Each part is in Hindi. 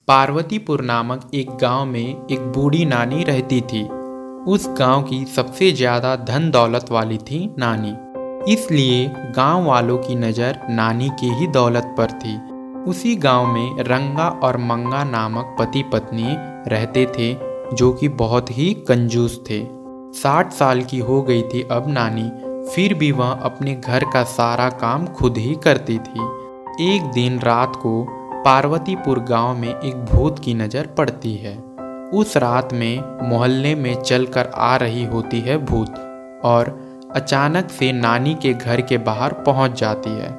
पार्वतीपुर नामक एक गांव में एक बूढ़ी नानी रहती थी। उस गांव की सबसे ज्यादा धन दौलत वाली थी नानी। इसलिए गांव वालों की नज़र नानी की ही दौलत पर थी। उसी गांव में रंगा और मंगा नामक पति पत्नी रहते थे, जो कि बहुत ही कंजूस थे। 60 साल की हो गई थी अब नानी, फिर भी वह अपने घर का सारा काम खुद ही करती थी। एक दिन रात को पार्वतीपुर गांव में एक भूत की नज़र पड़ती है। उस रात में मोहल्ले में चलकर आ रही होती है भूत, और अचानक से नानी के घर के बाहर पहुंच जाती है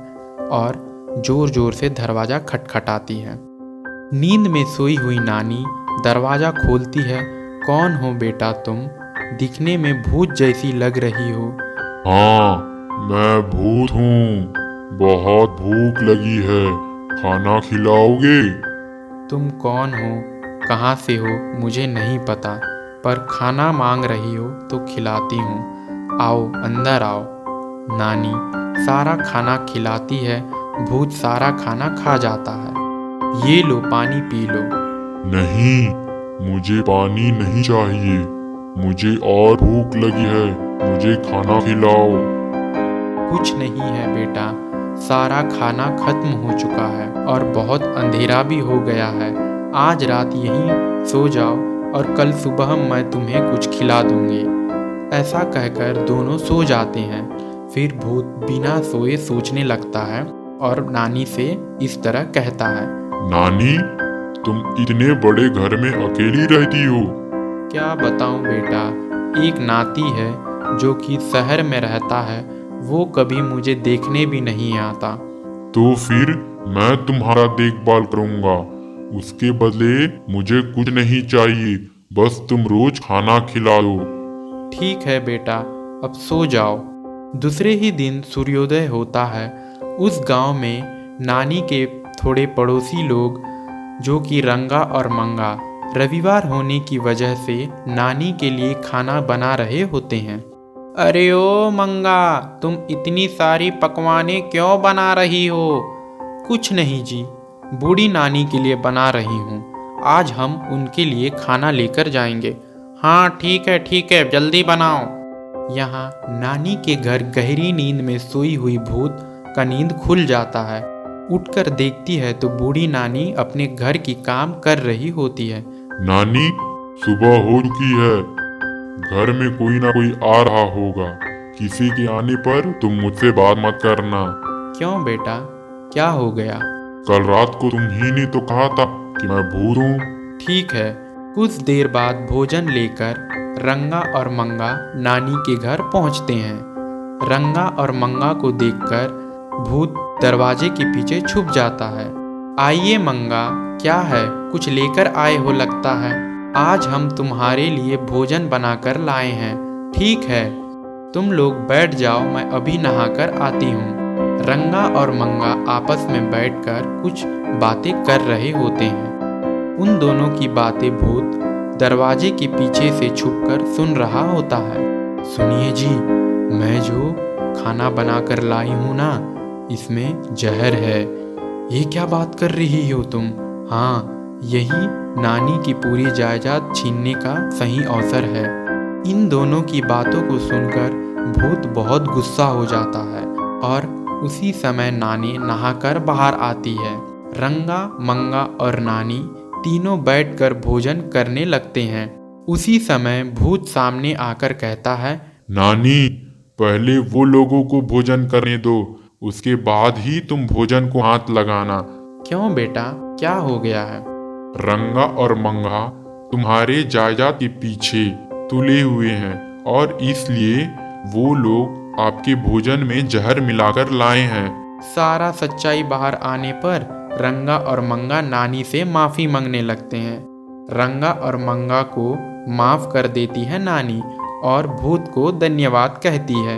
और जोर जोर से दरवाज़ा खटखटाती है। नींद में सोई हुई नानी दरवाज़ा खोलती है। कौन हो बेटा तुम? दिखने में भूत जैसी लग रही हो। हाँ, मैं भूत हूँ। बहुत भूख लगी है, खाना खिलाओगे? तुम कौन हो, कहाँ से हो मुझे नहीं पता, पर खाना मांग रही हो तो खिलाती हूँ। आओ अंदर आओ। नानी सारा खाना खिलाती है। भूत सारा खाना खा जाता है। ये लो पानी पी लो। नहीं, मुझे पानी नहीं चाहिए। मुझे और भूख लगी है, मुझे खाना खिलाओ। कुछ नहीं है बेटा, सारा खाना खत्म हो चुका है और बहुत अंधेरा भी हो गया है। आज रात यहीं सो जाओ और कल सुबह मैं तुम्हें कुछ खिला दूंगी। ऐसा कहकर दोनों सो जाते हैं। फिर भूत बिना सोए सोचने लगता है और नानी से इस तरह कहता है। नानी, तुम इतने बड़े घर में अकेली रहती हो? क्या बताऊं बेटा, एक नाती है जो कि शहर में रहता है। वो कभी मुझे देखने भी नहीं आता। तो फिर मैं तुम्हारा देखभाल करूंगा। उसके बदले मुझे कुछ नहीं चाहिए, बस तुम रोज खाना खिला दो। ठीक है बेटा, अब सो जाओ। दूसरे ही दिन सूर्योदय होता है। उस गांव में नानी के थोड़े पड़ोसी लोग, जो कि रंगा और मंगा, रविवार होने की वजह से नानी के लिए खाना बना रहे होते हैं। अरे ओ मंगा, तुम इतनी सारी पकवानें क्यों बना रही हो? कुछ नहीं जी, बूढ़ी नानी के लिए बना रही हूँ। आज हम उनके लिए खाना लेकर जाएंगे। हाँ ठीक है, जल्दी बनाओ। यहाँ नानी के घर गहरी नींद में सोई हुई भूत का नींद खुल जाता है। उठकर देखती है तो बूढ़ी नानी अपने घर की काम कर रही होती है। नानी, सुबह हो चुकी है। घर में कोई ना कोई आ रहा होगा। किसी के आने पर तुम मुझसे बात मत करना। क्यों बेटा, क्या हो गया? कल रात को तुम ही ने तो कहा था कि मैं भूत हूँ। ठीक है। कुछ देर बाद भोजन लेकर रंगा और मंगा नानी के घर पहुंचते हैं। रंगा और मंगा को देखकर भूत दरवाजे के पीछे छुप जाता है। आइए मंगा, क्या है, कुछ लेकर आए हो लगता है। आज हम तुम्हारे लिए भोजन बनाकर लाए हैं। ठीक है, तुम लोग बैठ जाओ, मैं अभी नहाकर आती हूँ। रंगा और मंगा आपस में बैठकर कुछ बातें कर रहे होते हैं। उन दोनों की बातें भूत दरवाजे के पीछे से छुपकर सुन रहा होता है। सुनिए जी, मैं जो खाना बनाकर लाई हूँ ना, इसमें जहर है। ये क्या बात कर रही हो तुम? हाँ, यही नानी की पूरी जायदाद छीनने का सही अवसर है। इन दोनों की बातों को सुनकर भूत बहुत गुस्सा हो जाता है और उसी समय नानी नहाकर बाहर आती है। रंगा, मंगा और नानी तीनों बैठकर भोजन करने लगते हैं। उसी समय भूत सामने आकर कहता है। नानी, पहले वो लोगों को भोजन करने दो, उसके बाद ही तुम भोजन को हाथ लगाना। क्यों बेटा, क्या हो गया है? रंगा और मंगा तुम्हारे जायदाद के पीछे तुले हुए हैं और इसलिए वो लोग आपके भोजन में जहर मिलाकर लाए हैं। सारा सच्चाई बाहर आने पर रंगा और मंगा नानी से माफी मांगने लगते हैं। रंगा और मंगा को माफ कर देती है नानी और भूत को धन्यवाद कहती है।